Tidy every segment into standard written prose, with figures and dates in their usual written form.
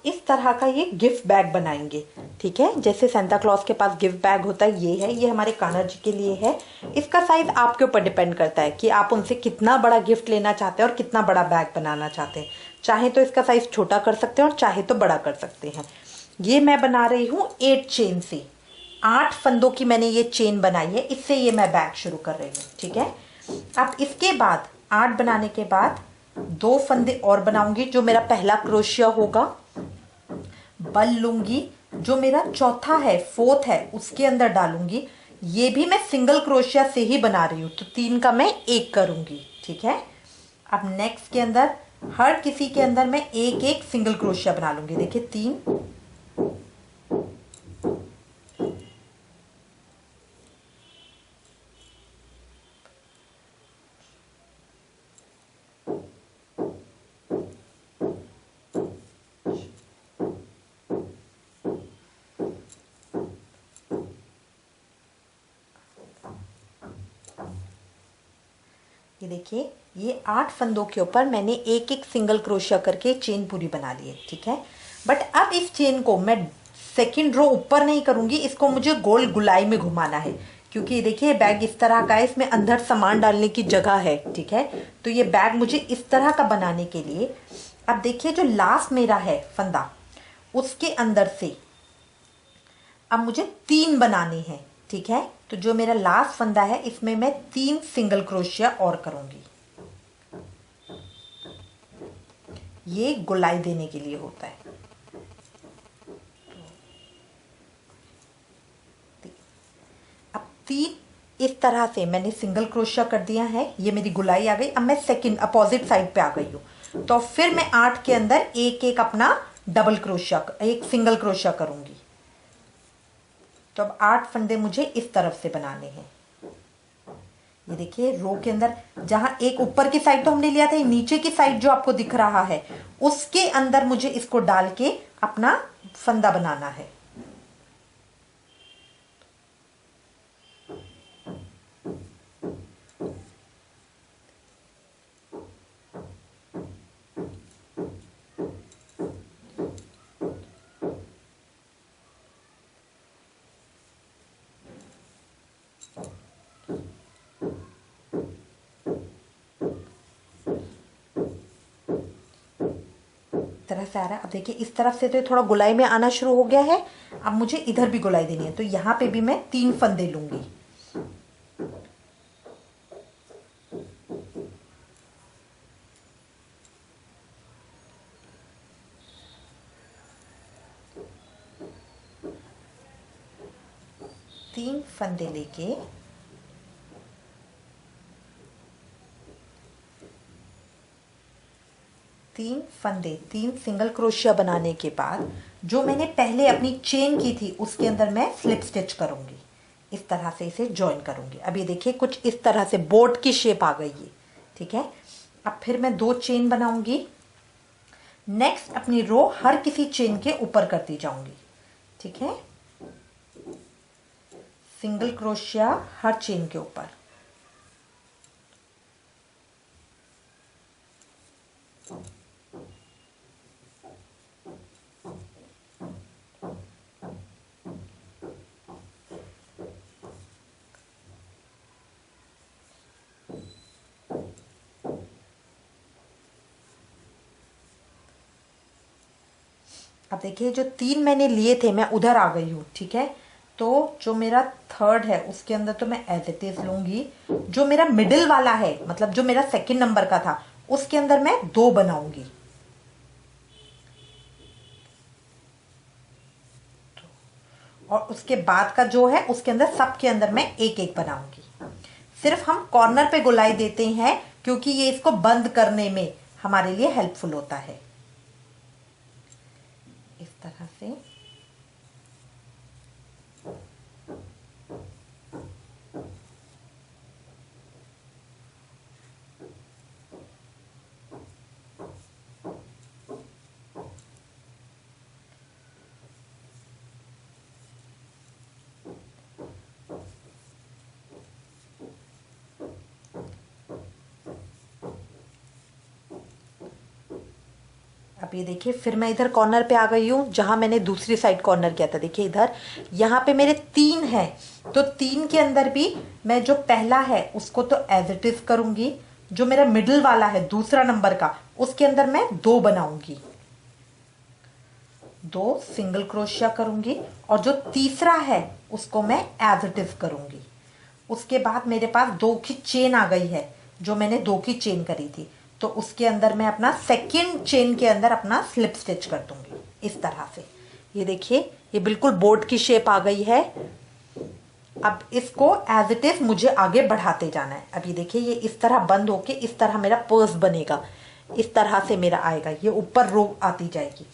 इस तरह का ये गिफ्ट बैग बनाएंगे। ठीक है, जैसे सेंटा क्लॉज के पास गिफ्ट बैग होता है, ये है, ये हमारे कान्हा जी के लिए है। इसका साइज आपके ऊपर डिपेंड करता है कि आप उनसे कितना बड़ा गिफ्ट लेना चाहते हैं और कितना बड़ा बैग बनाना चाहते हैं। चाहे तो इसका साइज छोटा कर सकते हैं और चाहे तो बड़ा कर सकते हैं। ये मैं बना रही हूँ 8 चेन से, 8 फंदों की मैंने ये चेन बनाई है, इससे ये मैं बैग शुरू कर रही हूँ। ठीक है, अब इसके बाद 8 बनाने के बाद 2 फंदे और बनाऊंगी, जो मेरा पहला क्रोशिया होगा। बल लूंगी, जो मेरा चौथा है, फोर्थ है, उसके अंदर डालूंगी। ये भी मैं सिंगल क्रोशिया से ही बना रही हूँ, तो 3 का मैं 1 करूंगी। ठीक है, अब नेक्स्ट के अंदर हर किसी के अंदर मैं एक एक सिंगल क्रोशिया बना लूंगी। देखिए 3, ये देखिए, ये 8 फंदों के ऊपर मैंने एक एक सिंगल क्रोशिया करके चेन पूरी बना ली है। ठीक है, बट अब इस चेन को मैं सेकंड रो ऊपर नहीं करूंगी, इसको मुझे गोल गुलाई में घुमाना है, क्योंकि देखिए बैग इस तरह का है, इसमें अंदर सामान डालने की जगह है। ठीक है, तो ये बैग मुझे इस तरह का बनाने के लिए, अब देखिए जो लास्ट मेरा है फंदा, उसके अंदर से अब मुझे 3 बनाने हैं। ठीक है, तो जो मेरा लास्ट फंदा है, इसमें मैं 3 सिंगल क्रोशिया और करूंगी। ये गोलाई देने के लिए होता है। अब 3 इस तरह से मैंने सिंगल क्रोशिया कर दिया है, ये मेरी गोलाई आ गई। अब मैं सेकंड अपोजिट साइड पे आ गई हूँ, तो फिर मैं 8 के अंदर एक एक अपना डबल क्रोशिया, एक सिंगल क्रोशिया करूंगी। तो अब 8 फंदे मुझे इस तरफ से बनाने हैं। ये देखिए रो के अंदर, जहां एक ऊपर की साइड तो हमने लिया था, नीचे की साइड जो आपको दिख रहा है, उसके अंदर मुझे इसको डाल के अपना फंदा बनाना है। तरह से आ रहा है। अब देखिए इस तरफ से तो थोड़ा गोलाई में आना शुरू हो गया है। अब मुझे इधर भी गोलाई देनी है, तो यहां पे भी मैं 3 फंदे लूंगी। तीन फंदे लेके तीन सिंगल क्रोशिया बनाने के बाद जो मैंने पहले अपनी चेन की थी, उसके अंदर मैं स्लिप स्टिच करूंगी। इस तरह से इसे ज्वाइन करूंगी। अब ये देखिए कुछ इस तरह से बोट की शेप आ गई है। ठीक है, अब फिर मैं 2 चेन बनाऊंगी। नेक्स्ट अपनी रो हर किसी चेन के ऊपर करती जाऊंगी। ठीक है, सिंगल क्रोशिया हर चेन के ऊपर। अब देखिए जो 3 मैंने लिए थे, मैं उधर आ गई हूँ। ठीक है, तो जो मेरा थर्ड है, उसके अंदर तो मैं एज इट इज लूंगी। जो मेरा मिडिल वाला है, मतलब जो मेरा सेकंड नंबर का था, उसके अंदर मैं 2 बनाऊंगी। और उसके बाद का जो है, उसके अंदर सबके अंदर मैं एक एक बनाऊंगी। सिर्फ हम कॉर्नर पे गोलाई देते हैं, क्योंकि ये इसको बंद करने में हमारे लिए हेल्पफुल होता है। इस तरह से अब अब ये देखिए फिर मैं इधर कॉर्नर पे आ गई हूँ जहाँ मैंने दूसरी साइड कॉर्नर किया था। देखिए इधर यहाँ पे मेरे 3 है, तो 3 के अंदर भी मैं जो पहला है उसको तो एज इट इज करूंगी, जो मेरा मिडिल वाला है दूसरा नंबर का उसके अंदर मैं 2 बनाऊंगी, 2 सिंगल क्रोशिया करूंगी, और जो तीसरा है उसको मैं एज इट इज करूंगी। उसके बाद मेरे पास 2 की चेन आ गई है, जो मैंने 2 की चेन करी थी, तो उसके अंदर मैं अपना सेकेंड चेन के अंदर अपना स्लिप स्टिच कर दूंगी इस तरह से। ये देखिए ये बिल्कुल बोर्ड की शेप आ गई है। अब इसको एज इट इज मुझे आगे बढ़ाते जाना है। अब ये देखिए ये इस तरह बंद होके इस तरह मेरा पर्स बनेगा, इस तरह से मेरा आएगा, ये ऊपर रो आती जाएगी।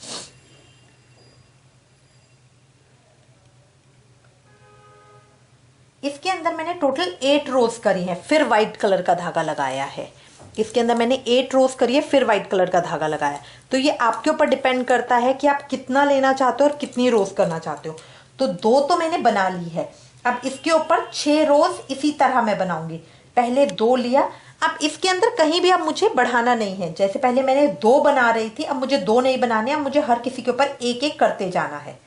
इसके अंदर मैंने टोटल 8 रोज करी है, फिर व्हाइट कलर का धागा लगाया है। इसके अंदर मैंने 8 रोज करी है, फिर व्हाइट कलर का धागा लगाया। तो ये आपके ऊपर डिपेंड करता है कि आप कितना लेना चाहते हो और कितनी रोज करना चाहते हो। तो 2 तो मैंने बना ली है, अब इसके ऊपर 6 रोज इसी तरह मैं बनाऊंगी। पहले 2 लिया, अब इसके अंदर कहीं भी अब मुझे बढ़ाना नहीं है। जैसे पहले मैंने 2 बना रही थी, अब मुझे 2 नहीं बनाने, अब मुझे हर किसी के ऊपर एक एक करते जाना है।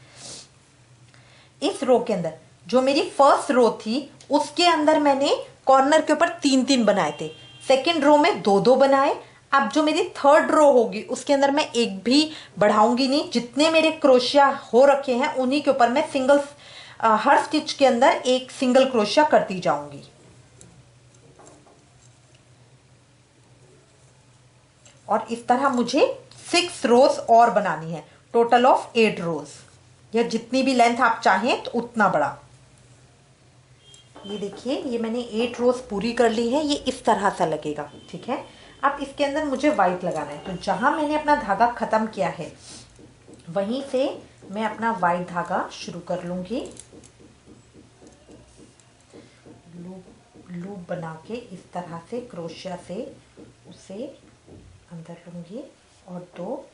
इस रो के अंदर जो मेरी फर्स्ट रो थी उसके अंदर मैंने कॉर्नर के ऊपर 3-3 बनाए थे, सेकेंड रो में 2-2 बनाए। अब जो मेरी थर्ड रो होगी उसके अंदर मैं एक भी बढ़ाऊंगी नहीं, जितने मेरे क्रोशिया हो रखे हैं उन्हीं के ऊपर मैं सिंगल हर स्टिच के अंदर एक सिंगल क्रोशिया करती जाऊंगी। और इस तरह मुझे 6 रोज और बनानी है, टोटल ऑफ 8 रोज, या जितनी भी लेंथ आप चाहें तो उतना बड़ा। ये देखिए ये मैंने 8 रोज पूरी कर ली है, ये इस तरह सा लगेगा, ठीक है। अब इसके अंदर मुझे व्हाइट लगाना है, तो जहां मैंने अपना धागा खत्म किया है वहीं से मैं अपना व्हाइट धागा शुरू कर लूंगी। लूप बना के इस तरह से क्रोशिया से उसे अंदर लूंगी और दो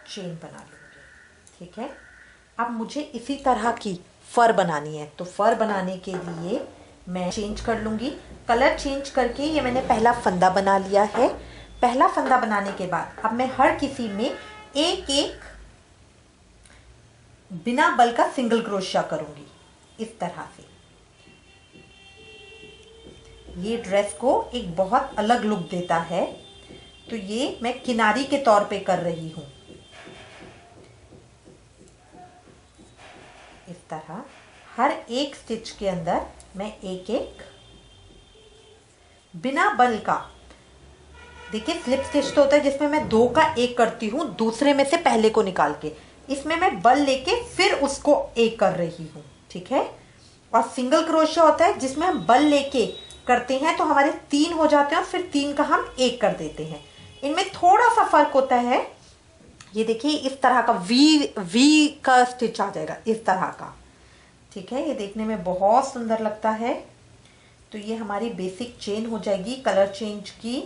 चेन बना लूंगी, ठीक है। अब मुझे इसी तरह की फर बनानी है, तो फर बनाने के लिए मैं चेंज कर लूंगी, कलर चेंज करके ये मैंने पहला फंदा बना लिया है। पहला फंदा बनाने के बाद अब मैं हर किसी में एक एक बिना बल का सिंगल क्रोशिया करूंगी इस तरह से। ये ड्रेस को एक बहुत अलग लुक देता है, तो ये मैं किनारी के तौर पे कर रही हूं। इस तरह हर एक स्टिच के अंदर मैं एक एक बिना बल का, देखिए स्लिप स्टिच तो होता है जिसमें मैं 2 का 1 करती हूँ दूसरे में से पहले को निकाल के, इसमें मैं बल लेके फिर उसको 1 कर रही हूँ, ठीक है। और सिंगल क्रोशिया होता है जिसमें हम बल लेके करते हैं तो हमारे 3 हो जाते हैं और फिर 3 का हम 1 कर देते हैं। इनमें थोड़ा सा फर्क होता है। ये देखिए इस तरह का वी का स्टिच आ जाएगा इस तरह का, ठीक है। ये देखने में बहुत सुंदर लगता है। तो ये हमारी बेसिक चेन हो जाएगी कलर चेंज की।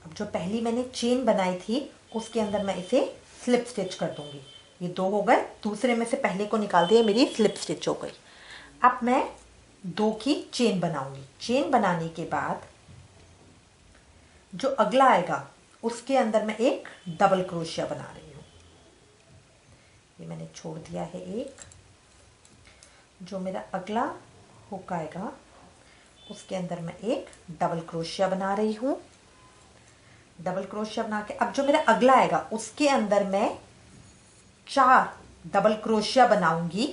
जो पहली मैंने चेन बनाई थी उसके अंदर मैं इसे स्लिप स्टिच कर दूंगी। ये 2 हो गए, दूसरे में से पहले को निकाल दिया, मेरी स्लिप स्टिच हो गई। अब मैं 2 की चेन बनाऊंगी। चेन बनाने के बाद जो अगला आएगा उसके अंदर मैं एक डबल क्रोशिया बना रही हूँ। ये मैंने छोड़ दिया है एक। जो मेरा अगला हुक आएगा उसके अंदर मैं एक डबल क्रोशिया बना रही हूँ। डबल क्रोशिया बना के अब जो मेरा अगला आएगा उसके अंदर मैं 4 डबल क्रोशिया बनाऊंगी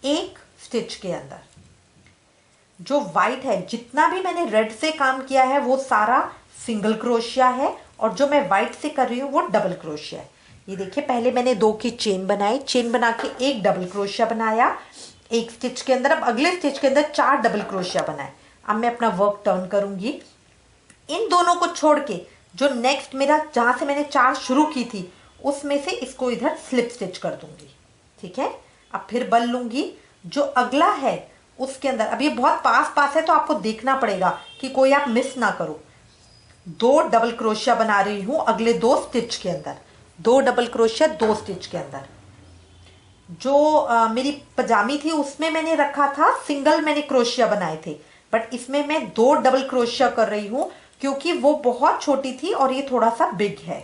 एक स्टिच के अंदर। जो वाइट है जितना भी मैंने रेड से काम किया है वो सारा सिंगल क्रोशिया है और जो मैं वाइट से कर रही हूँ वो डबल क्रोशिया है। ये देखिए, पहले मैंने 2 की चेन बनाई, चेन बना के एक डबल क्रोशिया बनाया एक स्टिच के अंदर। अब अगले स्टिच के अंदर 4 डबल क्रोशिया बनाए। अब मैं अपना वर्क टर्न करूंगी, इन दोनों को छोड़ के जो नेक्स्ट मेरा जहां से मैंने 4 शुरू की थी उसमें से इसको इधर स्लिप स्टिच कर दूंगी। ठीक है, अब फिर बल लूंगी, जो अगला है उसके अंदर, अब ये बहुत पास पास है तो आपको देखना पड़ेगा कि कोई आप मिस ना करो। 2 डबल क्रोशिया बना रही हूं अगले 2 स्टिच के अंदर, 2 डबल क्रोशिया 2 स्टिच के अंदर। जो मेरी पजामी थी उसमें मैंने रखा था सिंगल, मैंने क्रोशिया बनाए थे, बट इसमें मैं 2 डबल क्रोशिया कर रही हूं क्योंकि वो बहुत छोटी थी और ये थोड़ा सा बिग है।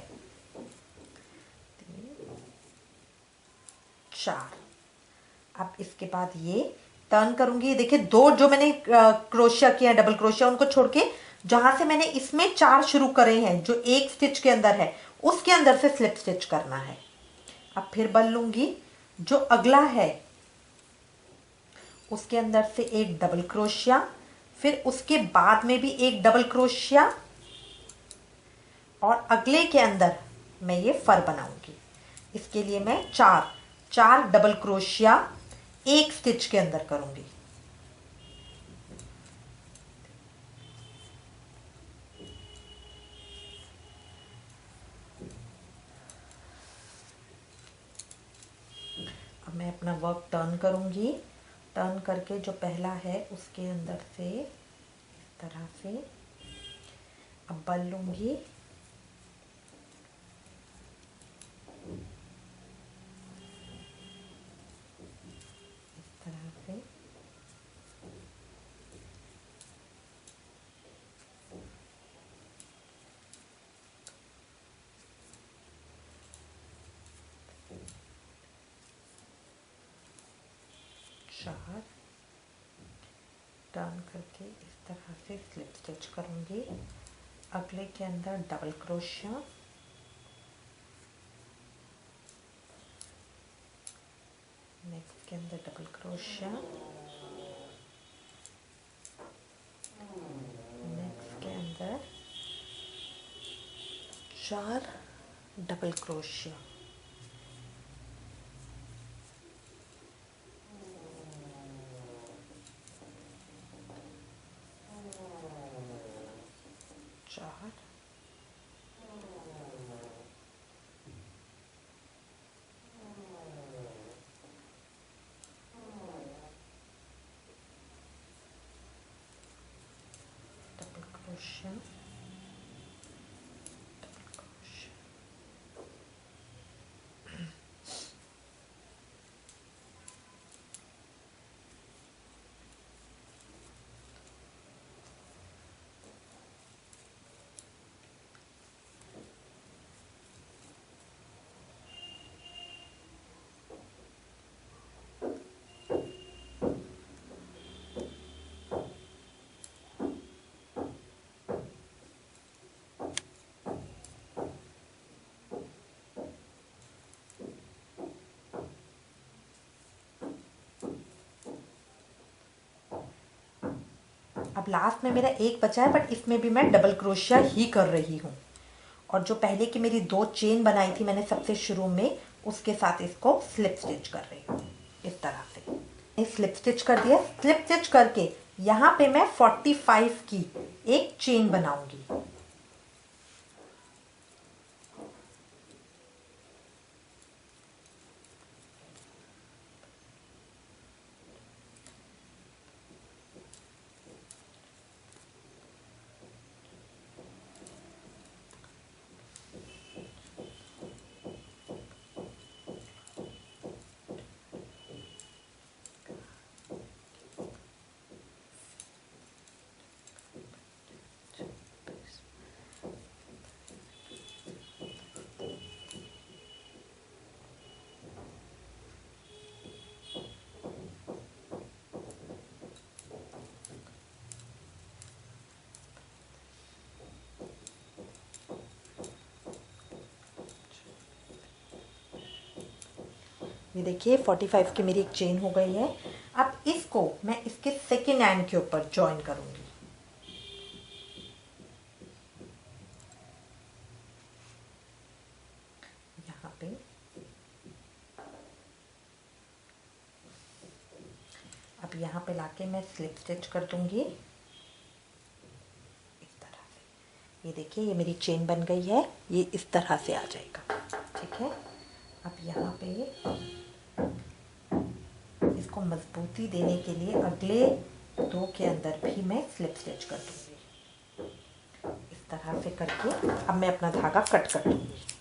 4। अब इसके बाद ये टर्न करूंगी। देखिए, 2 जो मैंने क्रोशिया किया डबल क्रोशिया उनको छोड़ के जहां से मैंने इसमें 4 शुरू करे हैं जो एक स्टिच के अंदर है उसके अंदर से स्लिप स्टिच करना है। अब फिर बल लूंगी, जो अगला है उसके अंदर से एक डबल क्रोशिया, फिर उसके बाद में भी एक डबल क्रोशिया और अगले के अंदर मैं ये फर बनाऊंगी। इसके लिए मैं 4 डबल क्रोशिया एक स्टिच के अंदर करूंगी। अब मैं अपना वर्क टर्न करूंगी, टर्न करके जो पहला है उसके अंदर से इस तरह से अब बल लूंगी, इस तरह से चार, टर्न करके इस तरह से स्लिप स्टिच करूंगी। अगले के अंदर डबल क्रोशिया, नेक्स्ट के अंदर डबल क्रोशिया, नेक्स्ट के अंदर 4 डबल क्रोशिया, क्रोशिया, अब लास्ट में मेरा एक बचा है बट इसमें भी मैं डबल क्रोशिया ही कर रही हूँ। और जो पहले की मेरी 2 चेन बनाई थी मैंने सबसे शुरू में, उसके साथ इसको स्लिप स्टिच कर रही हूँ इस तरह से। स्लिप स्टिच कर दिया, स्लिप स्टिच करके यहाँ पे मैं 45 की एक चेन बनाऊंगी। ये देखिए 45 की मेरी एक चेन हो गई है। अब इसको मैं इसके सेकेंड एंड के ऊपर जॉइन करूंगी। यहाँ पे अब यहाँ पे लाके मैं स्लिप स्टिच कर दूंगी इस तरह से। ये देखिए ये मेरी चेन बन गई है, ये इस तरह से आ जाएगा। ठीक है, अब यहाँ पे इसको मजबूती देने के लिए अगले 2 के अंदर भी मैं स्लिप स्टिच कर दूंगी इस तरह से करके। अब मैं अपना धागा कट कर दूंगी।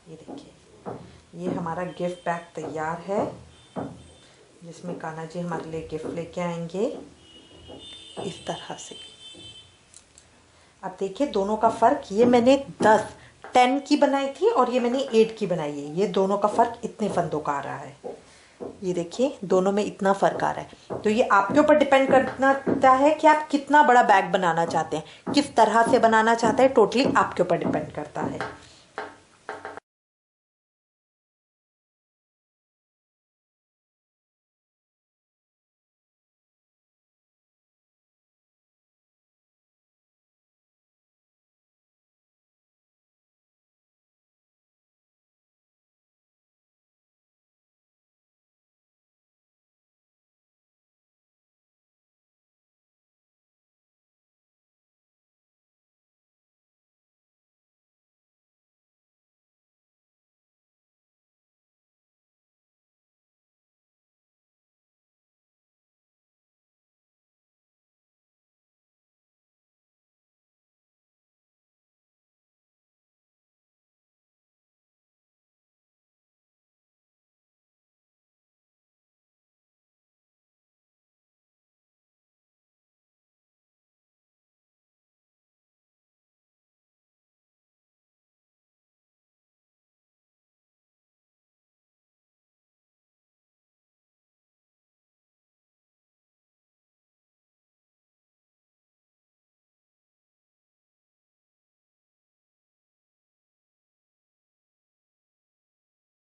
ये देखिए ये हमारा गिफ्ट बैग तैयार है, जिसमें कान्हा जी हमारे लिए गिफ्ट लेके आएंगे इस तरह से। अब देखिए दोनों का फ़र्क, ये मैंने 10 की बनाई थी और ये मैंने 8 की बनाई है। ये दोनों का फ़र्क इतने फंदों का आ रहा है। ये देखिए दोनों में इतना फ़र्क आ रहा है। तो ये आपके ऊपर डिपेंड करता है कि आप कितना बड़ा बैग बनाना चाहते हैं, किस तरह से बनाना चाहते हैं, टोटली आपके ऊपर डिपेंड करता है।